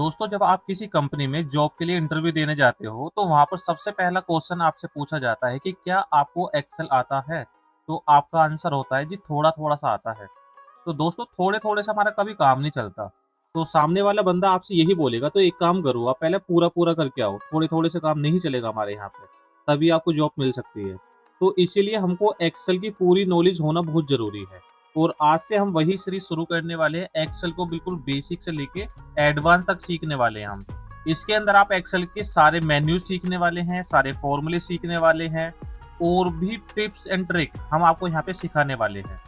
दोस्तों, जब आप किसी कंपनी में जॉब के लिए इंटरव्यू देने जाते हो, तो वहाँ पर सबसे पहला क्वेश्चन आपसे पूछा जाता है कि क्या आपको एक्सेल आता है? तो आपका आंसर होता है जी थोड़ा-थोड़ा सा आता है। तो दोस्तों, थोड़े-थोड़े से हमारा कभी काम नहीं चलता। तो सामने वाला बंदा आपसे यही बोलेगा, तो एक काम करो, आप पहले पूरा-पूरा करके आओ, थोड़े-थोड़े से काम नहीं चलेगा हमारे यहाँ पे, तभी आपको जॉब मिल सकती है। तो इसीलिए हमको एक्सेल की पूरी नॉलेज होना बहुत ज़रूरी है। और आज से हम वही सीरीज़ शुरू करने वाले हैं, एक्सेल को बिल्कुल बेसिक से लेके एडवांस तक सीखने वाले हैं हम। इसके अंदर आप एक्सेल के सारे मेन्यू सीखने वाले हैं, सारे फ़ॉर्मूले सीखने वाले हैं और भी टिप्स एंड ट्रिक हम आपको यहाँ पे सिखाने वाले हैं।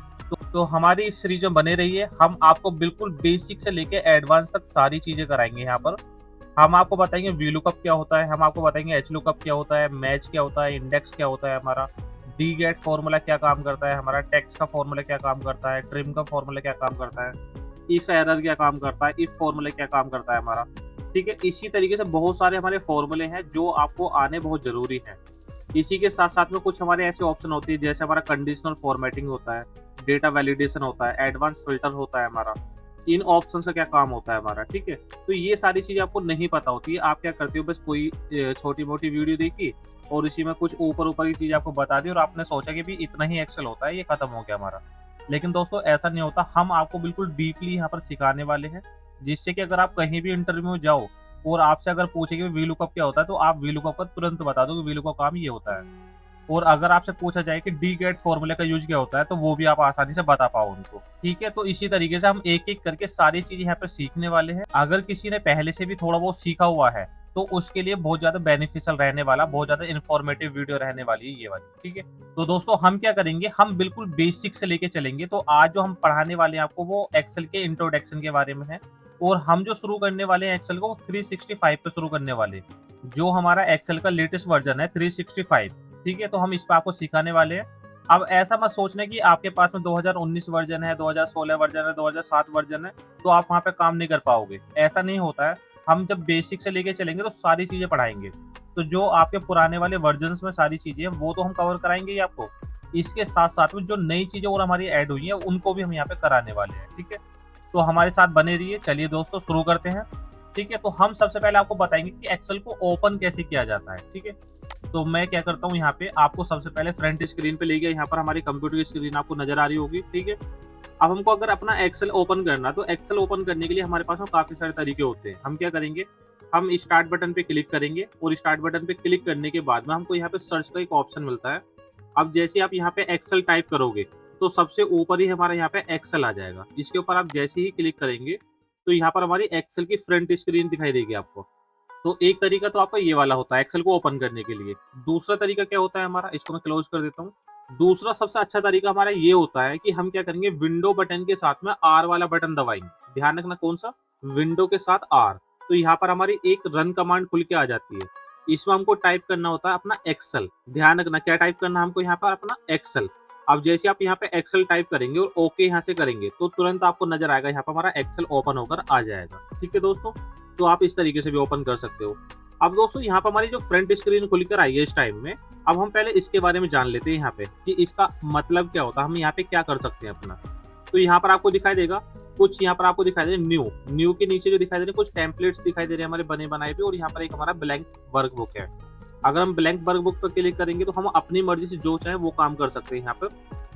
तो हमारी इस सीरीज में बने रहिए, हम आपको बिल्कुल बेसिक से लेके एडवांस तक सारी चीज़ें कराएँगे यहाँ पर। हम आपको बताएँगे वीलुकअप क्या होता है, हम आपको बताएँगे एचलुकअप क्या होता है, मैच क्या होता है, इंडेक्स क्या होता है हमारा, डीगेट फ़ॉर्मूला क्या काम करता है, हमारा टेक्स्ट का फ़ॉर्मूला क्या काम करता है, ट्रिम का फ़ॉर्मूला क्या काम करता है, इफ एरर क्या काम करता है, इफ फ़ॉर्मूला क्या काम करता है हमारा। ठीक है? इसी तरीके से बहुत सारे हमारे फ़ॉर्मूले हैं जो आपको आने बहुत ज़रूरी हैं। इसी के साथ-साथ में कुछ हमारे ऐसे ऑप्शन होते हैं जैसे हमारा कंडीशनल फ़ॉर्मेटिंग होता है, डेटा वैलिडेशन होता है, एडवांस फ़िल्टर होता है हमारा। इन ऑप्शंस का क्या काम होता है हमारा, ठीक है? तो ये सारी चीज़ें आपको नहीं पता होती है। आप क्या करते हो, बस कोई छोटी-मोटी वीडियो देखी और इसी में कुछ ऊपर-ऊपर की चीज़ें आपको बता दी और आपने सोचा कि भई इतना ही एक्सेल होता है, ये खत्म हो गया हमारा। लेकिन दोस्तों, ऐसा नहीं होता, हम आपको बिल्कुल डीपली यहाँ पर सिखाने वाले हैं, जिससे कि अगर आप कहीं भी इंटरव्यू में जाओ और आपसे अगर पूछे कि वीलुकअप क्या होता है, तो आप वीलुकअप का तुरंत बता दो कि वीलुकअप काम ये होता है। और अगर आपसे पूछा जाए कि डीगेट फ़ॉर्मूले का यूज़ क्या होता है, तो वो भी आप आसानी से बता पाओ उनको। ठीक है? तो इसी तरीके से हम एक-एक करके सारी चीज़ें यहाँ पे सीखने वाले हैं। अगर किसी ने पहले से भी थोड़ा बहुत सीखा हुआ है, तो उसके लिए बहुत ज़्यादा बेनिफिशियल रहने वाला, बहुत ज़्यादा इन्फॉर्मेटिव वीडियो रहने वाली है ये वाली। ठीक है? तो दोस्तों, हम क्या करेंगे, हम बिल्कुल बेसिक से लेके चलेंगे। तो आज जो हम पढ़ाने वाले हैं आपको, वो एक्सेल के इंट्रोडक्शन के बारे में है और हम जो शुरू करने वाले हैं एक्सेल को, वो 365 पे शुरू करने वाले हैं। जो हमारा एक्सेल का लेटेस्ट वर्ज़न है 365, ठीक है? तो हम इस पे आपको सिखाने वाले हैं। अब ऐसा मत सोचना कि आपके पास में 2019 वर्ज़न है, 2016 वर्ज़न है, 2007 वर्ज़न है, तो आप वहाँ पे काम नहीं कर पाओगे। ऐसा नहीं होता है। हम जब बेसिक से लेके चलेंगे तो सारी चीज़ें पढ़ाएँगे। तो जो आपके पुराने वाले वर्ज़न्स में सारी चीज़ें हैं, वो तो हम कवर कराएँगे ही आपको। इसके साथ-साथ में जो नई चीज़ें और हमारी ऐड हुई हैं, उनको भी हम यहाँ पे कराने वाले हैं, ठीक है? तो हमारे साथ बने रहिए। चलिए दोस्तों, शुरू करते हैं। ठीक है? तो हम सबसे पहले आपको बताएँगे कि एक्सेल को ओपन कैसे किया जाता है, ठीक है? तो मैं क्या करता हूँ, यहाँ पे आपको सबसे पहले फ्रंट स्क्रीन पे ले गया। यहाँ पर हमारी कंप्यूटर की स्क्रीन आपको नज़र आ रही होगी, ठीक है? अब हमको अगर अपना एक्सेल ओपन करना है, तो एक्सेल ओपन करने के लिए हमारे पास में काफ़ी सारे तरीके होते हैं। हम क्या करेंगे, हम स्टार्ट बटन पे क्लिक करेंगे और स्टार्ट बटन पे क्लिक करने के बाद में हमको यहाँ पे सर्च का एक ऑप्शन मिलता है। अब जैसे आप यहाँ पे एक्सेल टाइप करोगे, तो सबसे ऊपर ही हमारा यहाँ पे एक्सेल आ जाएगा। इसके ऊपर आप जैसे ही क्लिक करेंगे, तो यहाँ पर हमारी एक्सेल की फ्रंट स्क्रीन दिखाई देगी आपको। तो एक तरीका तो आपका ये वाला होता है एक्सेल को ओपन करने के लिए। दूसरा तरीका क्या होता है हमारा, इसको मैं क्लोज़ कर देता हूँ। दूसरा सबसे अच्छा तरीका हमारा ये होता है कि हम क्या करेंगे, विंडो बटन के साथ में आर वाला बटन दबाएँगे। ध्यान रखना कौन-सा? विंडो के साथ आर। तो यहाँ पर हमारी एक रन कमांड खुल के आ जाती है। इसमें हमको टाइप करना होता है अपना एक्सेल। ध्यान रखना क्या टाइप करना है हमको यहाँ पर, अपना एक्सेल। अब जैसे आप यहाँ पे एक्सेल टाइप करेंगे और ओके यहाँ से करेंगे, तो तुरंत आपको नज़र आएगा यहाँ पे हमारा एक्सेल ओपन होकर आ जाएगा। ठीक है दोस्तों? तो आप इस तरीके से भी ओपन कर सकते हो। अब दोस्तों, यहाँ पे हमारी जो फ्रंट स्क्रीन खुल कर आई है इस टाइम में, अब हम पहले इसके बारे में जान लेते हैं यहाँ पे कि इसका मतलब क्या होता है, हम यहाँ पे क्या कर सकते हैं अपना। तो यहाँ पर आपको दिखाई देगा, कुछ यहाँ पर आपको दिखाई दे रहे न्यू, न्यू के नीचे जो दिखाई दे रहे हैं कुछ टेम्पलेट्स दिखाई दे रहे हैं हमारे बने बनाए हुए, और यहाँ पर एक हमारा ब्लैंक वर्कबुक है। अगर हम ब्लैंक वर्कबुक पर क्लिक करेंगे, तो हम अपनी मर्ज़ी से जो चाहें वो काम कर सकते हैं यहाँ पर।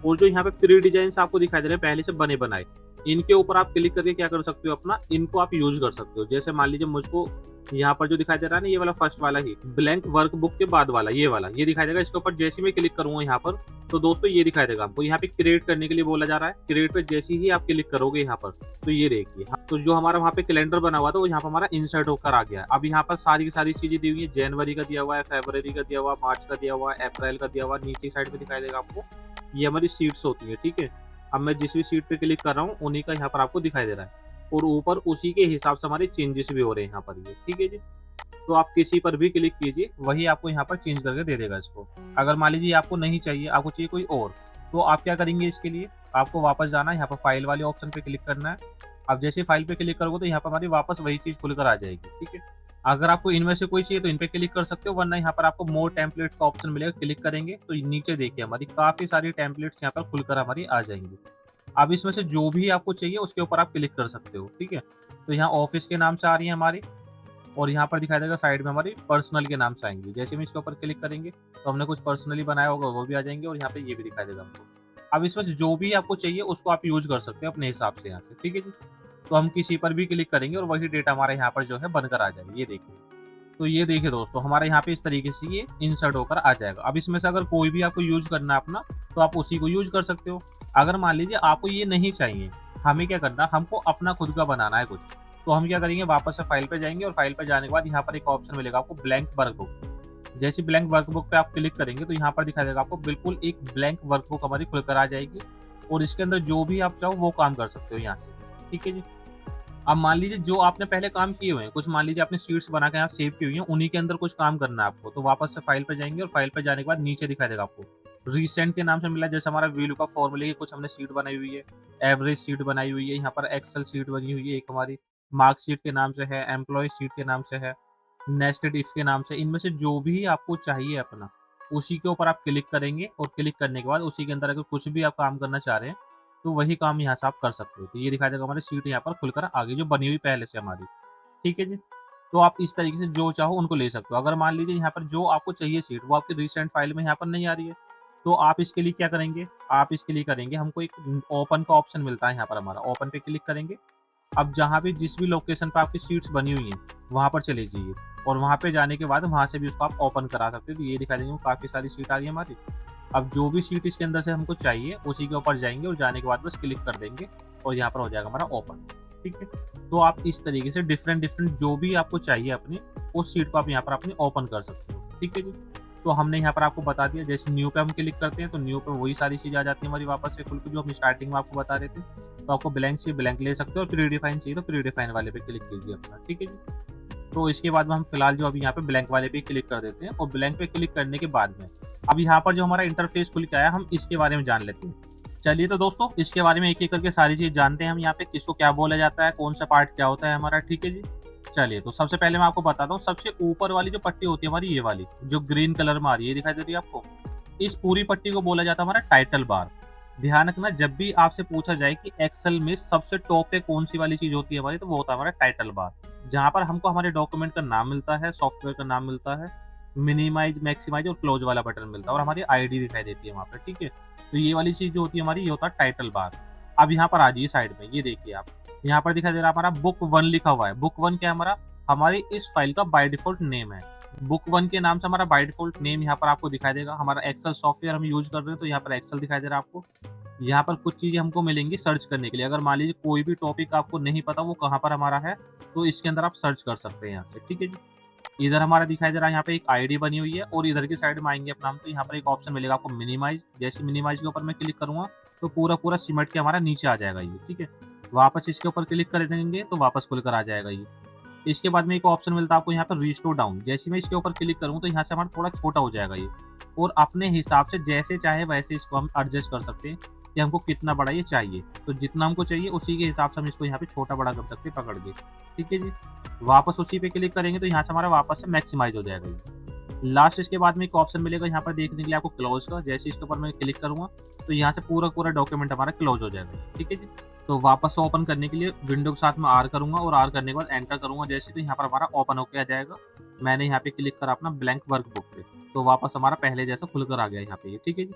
और जो यहाँ पे प्री डिज़ाइन्स आपको दिखाई दे रहे हैं पहले से बने बनाए, इनके ऊपर आप क्लिक करके क्या कर सकते हो, अपना इनको आप यूज़ कर सकते हो। जैसे मान लीजिए मुझको यहाँ पर जो दिखाई दे रहा है ना, ये वाला फर्स्ट वाला ही ब्लैंक वर्कबुक के बाद वाला ये वाला, ये दिखाई देगा। इसके ऊपर जैसे ही मैं क्लिक करूँगा यहाँ पर, तो दोस्तों ये दिखाई देगा हमको। यहाँ पे क्रिएट करने के लिए बोला जा रहा है। क्रिएट पे जैसे ही आप क्लिक करोगे यहाँ पर, तो ये देखिए, तो जो हमारा वहाँ पे कैलेंडर बना हुआ था, वो यहाँ पर हमारा इंसर्ट होकर आ गया है। अब यहाँ पर सारी की सारी चीज़ें दी हुई है। जनवरी का दिया हुआ है, फरवरी का दिया हुआ है, मार्च का दिया हुआ है, अप्रैल का दिया हुआ है। नीचे साइड पे दिखाई देगा आपको, ये हमारी सीट्स होती है, ठीक है? अब मैं जिस भी सीट पे क्लिक कर रहा हूँ, उन्हीं का यहाँ पर आपको दिखाई दे रहा है और ऊपर उसी के हिसाब से हमारे चेंजेस भी हो रहे हैं यहाँ पर ये, ठीक है जी? तो आप किसी पर भी क्लिक कीजिए, वही आपको यहाँ पर चेंज करके दे देगा इसको। अगर मान लीजिए आपको नहीं चाहिए, आपको चाहिए कोई और, तो आप क्या करेंगे, इसके लिए आपको वापस जाना है, यहाँ पर फाइल वाले ऑप्शन पे क्लिक करना है। अब जैसे फाइल पे क्लिक करोगे, तो यहाँ पर हमारी वापस वही चीज़ खुलकर आ जाएगी, ठीक है? अगर आपको इनमें से कोई चाहिए तो इन पे क्लिक कर सकते हो, वरना यहाँ पर आपको मोर टेम्पलेट्स का ऑप्शन मिलेगा, क्लिक करेंगे तो नीचे देखिए हमारी काफ़ी सारी टेम्पलेट्स यहाँ पर खुलकर हमारी आ जाएँगी। अब इसमें से जो भी आपको चाहिए उसके ऊपर आप क्लिक कर सकते हो, ठीक है? तो यहाँ ऑफिस के नाम से आ रही है हमारी, और यहाँ पर दिखाई देगा साइड में हमारी पर्सनल के नाम से आएँगी। जैसे हम इसके ऊपर क्लिक करेंगे, तो हमने कुछ पर्सनली बनाया होगा वो भी आ जाएँगे, और यहाँ पे ये भी दिखाई देगा हमको। अब इसमें से जो भी आपको चाहिए उसको आप यूज़ कर सकते हो अपने हिसाब से यहाँ से, ठीक है जी? तो हम किसी पर भी क्लिक करेंगे और वही डेटा हमारा यहाँ पर जो है बनकर आ जाएगा, ये देखिए। तो ये देखिए दोस्तों, हमारे यहाँ पे इस तरीके से ये इंसर्ट होकर आ जाएगा। अब इसमें से अगर कोई भी आपको यूज़ करना है अपना, तो आप उसी को यूज़ कर सकते हो। अगर मान लीजिए आपको ये नहीं चाहिए, हमें क्या करना है, हमको अपना खुद का बनाना है कुछ। तो हम क्या करेंगे, वापस से फाइल पे जाएँगे, और फाइल पे जाने के बाद यहाँ पर एक ऑप्शन मिलेगा आपको, ब्लैंक वर्कबुक। जैसे ब्लैंक वर्कबुक पे आप क्लिक करेंगे, तो यहाँ पर दिखाई देगा आपको बिल्कुल एक ब्लैंक वर्कबुक हमारी खुलकर आ जाएगी, और इसके अंदर जो भी आप चाहो वो काम कर सकते हो यहाँ से। ठीक है जी? अब मान लीजिए जो आपने पहले काम किए हुए हैं, कुछ मान लीजिए आपने शीट्स बना के यहाँ सेव की हुई हैं, उन्हीं के अंदर कुछ काम करना है आपको, तो वापस से फाइल पे जाएँगे, और फाइल पे जाने के बाद नीचे दिखाई देगा आपको, रिसेंट के नाम से मिला है। जैसे हमारा वीलू का फॉर्मूले की कुछ हमने शीट बनाई हुई है, एवरेज शीट बनाई हुई है, यहाँ पर एक्सेल शीट बनी हुई है एक हमारी, मार्कशीट के नाम से है, एम्प्लॉयी शीट के नाम से है, नेस्टेड इफ के नाम से। इनमें से जो भी आपको चाहिए अपना, उसी के ऊपर आप क्लिक करेंगे, और क्लिक करने के बाद उसी के अंदर अगर कुछ भी आप काम करना चाह रहे हैं, तो वही काम यहाँ से आप कर सकते हो। तो ये दिखाई देगा हमारी शीट यहाँ पर खुलकर आ गई, जो बनी हुई पहले से हमारी। ठीक है जी? तो आप इस तरीके से जो चाहो उनको ले सकते हो। अगर मान लीजिए यहाँ पर जो आपको चाहिए शीट, वो आपकी रिसेंट फाइल में यहाँ पर नहीं आ रही है, तो आप इसके लिए क्या करेंगे, आप इसके लिए करेंगे, हमको एक ओपन का ऑप्शन मिलता है यहाँ पर हमारा, ओपन पे क्लिक करेंगे। अब जहाँ भी जिस भी लोकेशन पे आपकी शीट्स बनी हुई हैं, वहाँ पर चले जाइए, और वहाँ पे जाने के बाद वहाँ से भी उसको आप ओपन करा सकते हो। तो ये दिखा देंगे, काफ़ी सारी शीट आ रही है हमारी। अब जो भी शीट इसके अंदर से हमको चाहिए, उसी के ऊपर जाएँगे, और जाने के बाद बस क्लिक कर देंगे, और यहाँ पर हो जाएगा हमारा ओपन। ठीक है? तो आप इस तरीके से डिफरेंट जो भी आपको चाहिए अपनी, उस शीट को आप यहाँ पर अपनी ओपन कर सकते हो। ठीक है जी? तो हमने यहाँ पर आपको बता दिया, जैसे न्यू पे हम क्लिक करते हैं, तो न्यू पे वही सारी चीज़ आ जाती है हमारी वापस से खुल के, जो हम स्टार्टिंग में आपको बता रहे थे। तो आपको ब्लैंक चाहिए ब्लैंक ले सकते हो, और प्रीडिफाइन चाहिए तो प्रीडिफाइन वाले पे क्लिक कीजिए अपना। ठीक है जी? तो इसके बाद में हम फिलहाल जो अभी यहाँ पे ब्लैंक वाले पे क्लिक कर देते हैं, और ब्लैंक पे क्लिक करने के बाद में अब यहाँ पर जो हमारा इंटरफेस खुल के आया, हम इसके बारे में जान लेते हैं। चलिए तो दोस्तों, इसके बारे में एक-एक करके सारी चीज़ जानते हैं हम यहाँ पे, किसको क्या बोला जाता है, कौन सा पार्ट क्या होता है हमारा। ठीक है जी? चलिए, तो सबसे पहले मैं आपको बताता हूँ, सबसे ऊपर वाली जो पट्टी होती है हमारी, ये वाली जो ग्रीन कलर में आ रही है, दिखाई दे रही है आपको? इस पूरी पट्टी को बोला जाता है हमारा टाइटल बार। ध्यान रखना, जब भी आपसे पूछा जाए कि एक्सेल में सबसे टॉप पे कौन-सी वाली चीज़ होती है हमारी, तो वो होता है हमारा टाइटल बार। जहाँ पर हमको हमारे डॉक्यूमेंट का नाम मिलता है, सॉफ्टवेयर का नाम मिलता है, मिनिमाइज़, मैक्सिमाइज़ और क्लोज़ वाला बटन मिलता है, और हमारी आईडी दिखाई देती है वहाँ पे, ठीक है? तो ये वाली चीज़ जो होती है हमारी, ये होता है टाइटल बार। अब यहाँ पर आ जाइए साइड में, ये देखिए आप, यहाँ पर दिखाई दे रहा है हमारा बुक 1 लिखा हुआ है। बुक 1 क्या है हमारा? हमारी इस फाइल का बाय डिफ़ॉल्ट नेम है। बुक 1 के नाम से हमारा बाय डिफ़ॉल्ट नेम यहाँ पर आपको दिखाई देगा। हमारा एक्सेल सॉफ्टवेयर हम यूज़ कर रहे हैं, तो यहाँ पर एक्सेल दिखाई दे रहा है आपको। यहाँ पर कुछ चीज़ें हमको मिलेंगी सर्च करने के लिए। अगर मान लीजिए कोई भी टॉपिक आपको नहीं पता वो कहाँ पर हमारा है, तो इसके अंदर आप सर्च कर सकते हैं यहाँ से, ठीक है जी। इधर हमारा दिखाई दे रहा है, यहाँ पे एक आईडी बनी हुई है, और इधर की साइड में आएँगे अपना हम, तो यहाँ पर एक ऑप्शन मिलेगा आपको मिनिमाइज़। जैसे मिनिमाइज़ के ऊपर मैं क्लिक करूँगा, तो पूरा-पूरा सिमट के हमारा नीचे आ जाएगा ये, ठीक है। वापस इसके ऊपर क्लिक कर देंगे, तो वापस खुलकर आ जाएगा ये। इसके बाद में एक ऑप्शन मिलता है आपको यहाँ पर रिस्टोर डाउन। जैसे ही मैं इसके ऊपर क्लिक करूँ, तो यहाँ से हमारा थोड़ा छोटा हो जाएगा ये, और अपने हिसाब से जैसे चाहे वैसे इसको हम एडजस्ट कर सकते हैं कि हमको कितना बड़ा ये चाहिए। तो जितना हमको चाहिए उसी के हिसाब से हम इसको यहाँ पे छोटा-बड़ा कर सकते हैं पकड़ के। ठीक है जी? वापस उसी पे क्लिक करेंगे, तो यहाँ से हमारा वापस से मैक्सिमाइज़ हो जाएगा ये। लास्ट इसके बाद में एक ऑप्शन मिलेगा यहाँ पर देखने के लिए आपको क्लोज़ का। जैसे इसके ऊपर मैं क्लिक करूँगा, तो यहाँ से पूरा-पूरा डॉक्यूमेंट हमारा क्लोज़ हो जाएगा। ठीक है जी? तो वापस से ओपन करने के लिए विंडो के साथ में आर करूँगा, और आर करने के बाद एंटर करूँगा जैसे, तो यहाँ पर हमारा ओपन होके आ जाएगा। मैंने यहाँ पे क्लिक करा अपना ब्लैंक वर्कबुक पे, तो वापस हमारा पहले जैसा खुलकर आ गया यहाँ पे ये, ठीक है जी।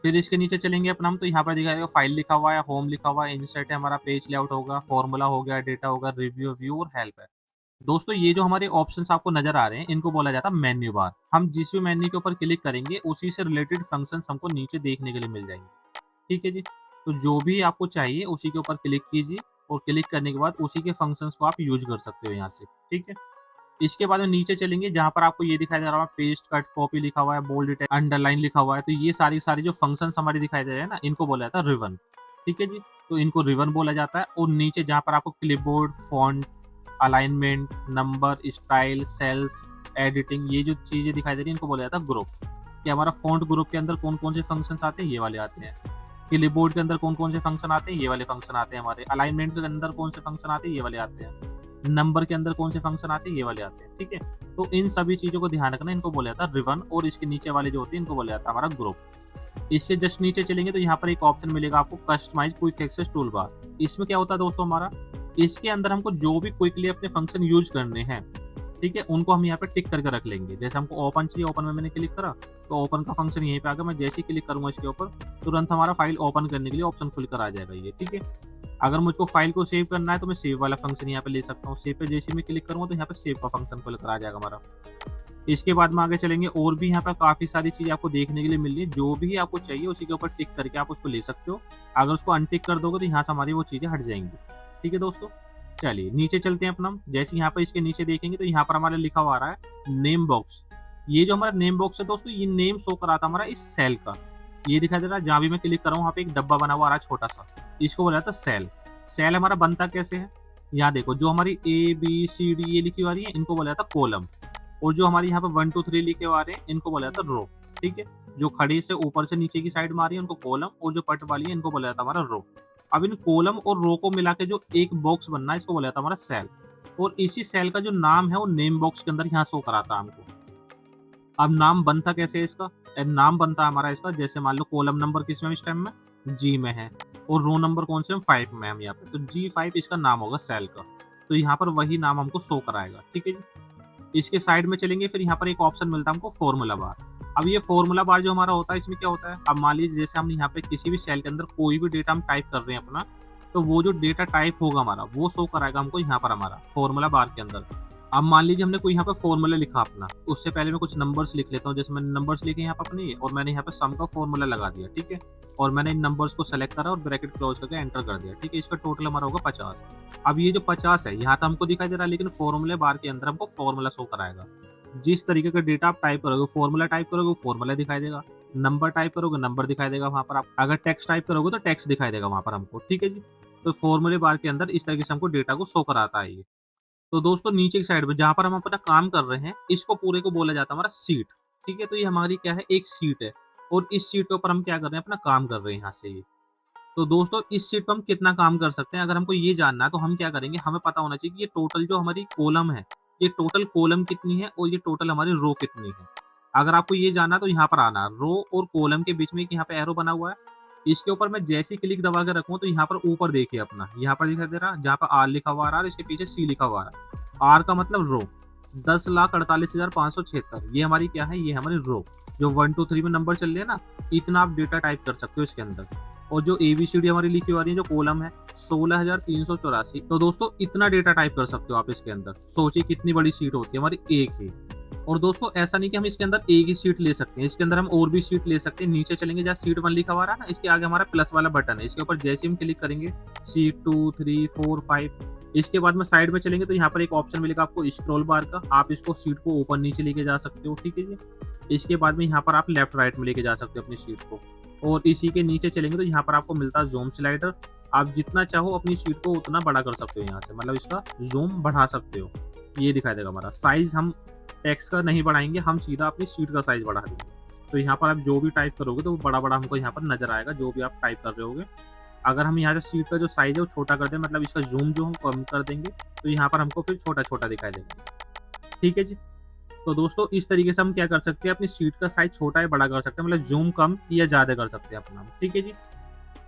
फिर इसके नीचे चलेंगे अपना हम, तो यहाँ पर दिखाई देगा फाइल लिखा हुआ है, होम लिखा हुआ है, इंसर्ट है हमारा, पेज लेआउट होगा, फॉर्मूला हो गया, डेटा होगा, रिव्यू, व्यू और हेल्प है। दोस्तों, ये जो हमारे ऑप्शंस आपको नज़र आ रहे हैं, इनको बोला जाता है मेन्यू बार। हम जिस भी मेन्यू के ऊपर क्लिक करेंगे, उसी से रिलेटेड फंक्शंस हमको नीचे देखने के लिए मिल जाएंगे। ठीक है जी? तो जो भी आपको चाहिए उसी के ऊपर क्लिक कीजिए, और क्लिक करने के बाद उसी के फंक्शंस को आप यूज़ कर सकते हो यहाँ से। ठीक है? इसके बाद में नीचे चलेंगे, जहाँ पर आपको ये दिखाई दे रहा है पेस्ट, कट, कॉपी लिखा हुआ है, बोल्ड, इटैलिक, अंडरलाइन लिखा हुआ है। तो ये सारी जो फंक्शंस हमारे दिखाई दे रहे हैं ना, इनको बोला जाता है रिबन। ठीक है जी? तो इनको रिबन बोला जाता है। और नीचे जहाँ पर आपको clipboard, font, alignment, number, style, cells, editing, ये जो चीज़ें दिखाई दे रही हैं, इनको बोला जाता है ग्रुप। कि हमारा फ़ॉन्ट ग्रुप के अंदर कौन-कौन से फंक्शंस आते हैं, ये वाले आते हैं। क्लिपबोर्ड के अंदर कौन-कौन से फंक्शन आते हैं, ये वाले फंक्शन आते हैं हमारे। अलाइनमेंट के अंदर कौन से फंक्शन आते हैं, ये वाले आते हैं। नंबर के अंदर कौन से फंक्शन आते हैं, ये वाले आते हैं। ठीक है? तो इन सभी चीज़ों को ध्यान रखना, इनको बोला जाता है रिबन, और इसके नीचे वाले जो होते हैं, इनको बोला जाता है हमारा ग्रुप। इससे जस्ट नीचे चलेंगे, तो यहाँ पर एक ऑप्शन मिलेगा आपको कस्टमाइज़ क्विक एक्सेस टूलबार। इसमें क्या होता है दोस्तों हमारा, इसके अंदर हमको जो भी क्विकली अपने फंक्शन यूज करने हैं, ठीक है, उनको हम यहाँ पे टिक करके रख लेंगे। जैसे हमको ओपन चाहिए, ओपन में मैंने क्लिक करा तो ओपन का फंक्शन यहीं पे आ गया। मैं जैसे ही क्लिक करूंगा इसके ऊपर, तुरंत हमारा फाइल ओपन करने के लिए ऑप्शन खुलकर आ जाएगा ये, ठीक है। अगर मुझको फाइल को सेव करना है तो मैं सेव वाला फंक्शन यहाँ पे ले सकता हूँ। सेव पे जैसे ही मैं क्लिक करूंगा तो यहाँ पे सेव का फंक्शन खुलकर आ जाएगा हमारा। इसके बाद में आगे चलेंगे, और भी यहाँ पे काफी सारी चीजें आपको देखने के लिए मिल रही है। जो भी आपको चाहिए उसी के ऊपर टिक करके आप उसको ले सकते हो। अगर उसको अनटिक कर दोगे तो यहाँ से हमारी वो चीजें हट जाएंगी, ठीक है दोस्तों। चलिए नीचे चलते हैं अपना। जैसे यहाँ पे इसके नीचे देखेंगे तो यहाँ पर हमारा लिखा हुआ आ रहा है नेम बॉक्स। ये जो हमारा नेम बॉक्स है दोस्तों, ये नेम शो कराता हमारा इस सेल का। ये दिखाई दे रहा है, जहाँ भी मैं क्लिक कर रहा हूँ वहाँ पे एक डब्बा बना हुआ आ रहा है छोटा सा, इसको बोला जाता है सेल। सेल हमारा बनता कैसे है, यहाँ देखो, जो हमारी ए बी सी डी ये लिखी हुई आ रही है इनको बोला जाता है कॉलम, और जो हमारी यहाँ पे 1 2 3 लिखे हुए आ रहे हैं इनको बोला जाता है रो, ठीक है। जो खड़े से ऊपर से नीचे की साइड में आ रही है उनको कॉलम, और जो पट वाली है इनको बोला जाता है हमारा रो। अब इन कॉलम और रो को मिला के जो एक बॉक्स बनना है इसको बोला जाता है हमारा सेल, और इसी सेल का जो नाम है वो नेम बॉक्स के अंदर यहाँ शो कराता है हमको। अब नाम बनता कैसे है इसका, नाम बनता है हमारा इसका, जैसे मान लो कॉलम नंबर किस में इस टाइम में जी में है, और रो नंबर कौन से में 5 में हम यहाँ पे, तो G5 इसका नाम होगा सेल का। तो यहाँ पर वही नाम हमको शो कराएगा, ठीक है जी। इसके साइड में चलेंगे, फिर यहाँ पर एक ऑप्शन मिलता है हमको फॉर्मूला बार। अब ये फॉर्मूला बार जो हमारा होता है इसमें क्या होता है, अब मान लीजिए जैसे हम यहाँ पे किसी भी सेल के अंदर कोई भी डेटा हम टाइप कर रहे हैं अपना, तो वो जो डेटा टाइप होगा हमारा वो शो कराएगा हमको यहाँ पर हमारा फॉर्मूला बार के अंदर। अब मान लीजिए हमने कोई यहाँ पे फॉर्मूला लिखा अपना, उससे पहले मैं कुछ नंबर्स लिख लेता हूँ। जैसे मैंने नंबर्स लिखे यहाँ पे अपने, और मैंने यहाँ पे सम का फॉर्मूला लगा दिया, ठीक है, और मैंने इन नंबर्स को सेलेक्ट करा और ब्रैकेट क्लोज करके एंटर कर दिया, ठीक है। इसका टोटल हमारा होगा 50। अब ये जो 50 है यहाँ तो हमको दिखाई दे रहा है, लेकिन फॉर्मूले बार के अंदर हमको फॉर्मूला शो कराएगा। जिस तरीके का डेटा आप टाइप करोगे, फॉर्मूला टाइप करोगे फॉर्मूला दिखाई देगा, नंबर टाइप करोगे नंबर दिखाई देगा वहाँ पर, आप अगर टेक्स्ट टाइप करोगे तो टेक्स्ट दिखाई देगा वहाँ पर हमको, ठीक है जी। तो फॉर्मूले बार के अंदर इस तरीके से हमको डेटा को शो कराता है ये। तो दोस्तों नीचे की साइड में जहाँ पर हम अपना काम कर रहे हैं इसको पूरे को बोला जाता है हमारा सीट, ठीक है। तो ये हमारी क्या है, एक सीट है, और इस सीट के ऊपर हम क्या कर रहे हैं, अपना काम कर रहे हैं यहाँ से ये। तो दोस्तों इस सीट पर हम कितना काम कर सकते हैं, अगर हमको ये जानना है तो हम क्या करेंगे, हमें पता होना चाहिए कि ये टोटल जो हमारी कॉलम है, ये टोटल कॉलम कितनी है और ये टोटल हमारी रो कितनी है। अगर आपको ये जानना है तो यहाँ पर आना, रो और कॉलम के बीच में एक यहाँ पे एरो बना हुआ है, इसके ऊपर मैं जैसे ही क्लिक दबा के रखूँ तो यहाँ पर ऊपर देखिए अपना, यहाँ पर दिखाई दे रहा है, जहाँ पर आर लिखा हुआ आ रहा है, इसके पीछे सी लिखा हुआ आ रहा है। आर का मतलब रो, 10,48,576, ये हमारी क्या है, ये हमारी रो। जो 1 2 3 में नंबर चल रहे हैं ना, इतना आप डेटा टाइप कर सकते हो इसके अंदर। और जो ABCD हमारी लिखी हुई है जो कॉलम है 16,384, तो दोस्तों इतना डेटा टाइप कर सकते हो आप इसके अंदर। सोचिए कितनी बड़ी सीट होती है हमारी एक ही। और दोस्तों ऐसा नहीं कि हम इसके अंदर एक ही सीट ले सकते हैं, इसके अंदर हम और भी सीट ले सकते हैं। नीचे चलेंगे जहाँ सीट 1 लिखा हुआ रहा है ना, इसके आगे हमारा प्लस वाला बटन है, इसके ऊपर जैसे हम क्लिक करेंगे सीट 2 3 4 5, इसके बाद में साइड में चलेंगे तो यहाँ पर एक ऑप्शन मिलेगा आपको स्क्रॉल बार का, आप इसको सीट को ऊपर नीचे लेके जा सकते हो, ठीक है जी। इसके बाद में यहाँ पर आप लेफ्ट राइट में लेके जा सकते हो अपनी सीट को। और इसी के नीचे चलेंगे तो यहाँ पर आपको मिलता है जूम स्लाइडर, आप जितना चाहो अपनी सीट को उतना बड़ा कर सकते हो यहाँ से, मतलब इसका जूम बढ़ा सकते हो। ये दिखाई देगा हमारा साइज, हम टेक्स्ट का नहीं बढ़ाएंगे, हम सीधा अपनी सीट का साइज बढ़ा देंगे। तो यहाँ पर आप जो भी टाइप करोगे तो वो बड़ा बड़ा हमको यहाँ पर नजर आएगा, जो भी आप टाइप कर रहे होगे। अगर हम यहाँ से सीट का जो साइज है वो छोटा कर दें, मतलब इसका जूम जो हम कम कर देंगे, तो यहाँ पर हमको फिर छोटा छोटा दिखाई देगा, ठीक है जी। तो दोस्तों इस तरीके से हम क्या कर सकते हैं, अपनी सीट का साइज छोटा या बड़ा कर सकते हैं, मतलब जूम कम या ज्यादा कर सकते हैं अपना, ठीक है जी।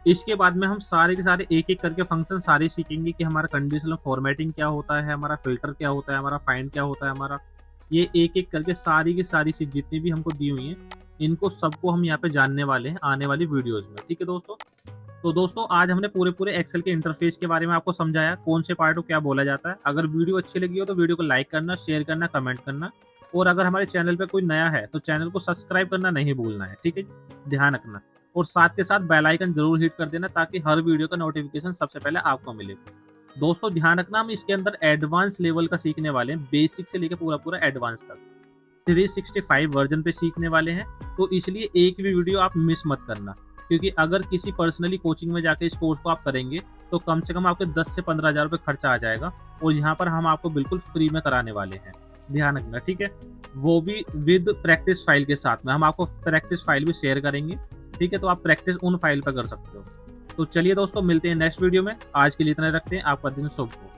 इसके बाद में हम सारे के सारे एक एक करके फंक्शन सारे सीखेंगे कि हमारा कंडीशनल फॉर्मेटिंग क्या होता है, हमारा फिल्टर क्या होता है, हमारा फाइंड क्या होता है हमारा। ये एक एक करके सारी की सारी चीज जितनी भी हमको दी हुई हैं, इनको सबको हम यहाँ पे जानने वाले हैं आने वाली वीडियोज में, ठीक है दोस्तों। तो दोस्तों आज हमने पूरे एक्सेल के इंटरफेस के बारे में आपको समझाया, कौन से पार्ट को क्या बोला जाता है। अगर वीडियो अच्छी लगी हो तो वीडियो को लाइक करना, शेयर करना, कमेंट करना, और अगर हमारे चैनल पे कोई नया है तो चैनल को सब्सक्राइब करना नहीं भूलना है, ठीक है, ध्यान रखना। और साथ के साथ बेल आइकन जरूर हिट कर देना ताकि हर वीडियो का नोटिफिकेशन सबसे पहले आपको मिले। दोस्तों ध्यान रखना, हम इसके अंदर एडवांस लेवल का सीखने वाले हैं, बेसिक से लेकर पूरा एडवांस तक 365 वर्जन पे सीखने वाले हैं। तो इसलिए एक भी वीडियो आप मिस मत करना, क्योंकि अगर किसी पर्सनली कोचिंग में जाके इस कोर्स को आप करेंगे तो कम से कम आपके 10 से 15 हज़ार रुपये खर्चा आ जाएगा, और यहाँ पर हम आपको बिल्कुल फ्री में कराने वाले हैं, ध्यान रखना, ठीक है। वो भी विद प्रैक्टिस फाइल के साथ में, हम आपको प्रैक्टिस फाइल भी शेयर करेंगे, ठीक है। तो आप प्रैक्टिस उन फाइल पर कर सकते हो। तो चलिए दोस्तों मिलते हैं नेक्स्ट वीडियो में, आज के लिए इतना रखते हैं, आपका दिन शुभ हो।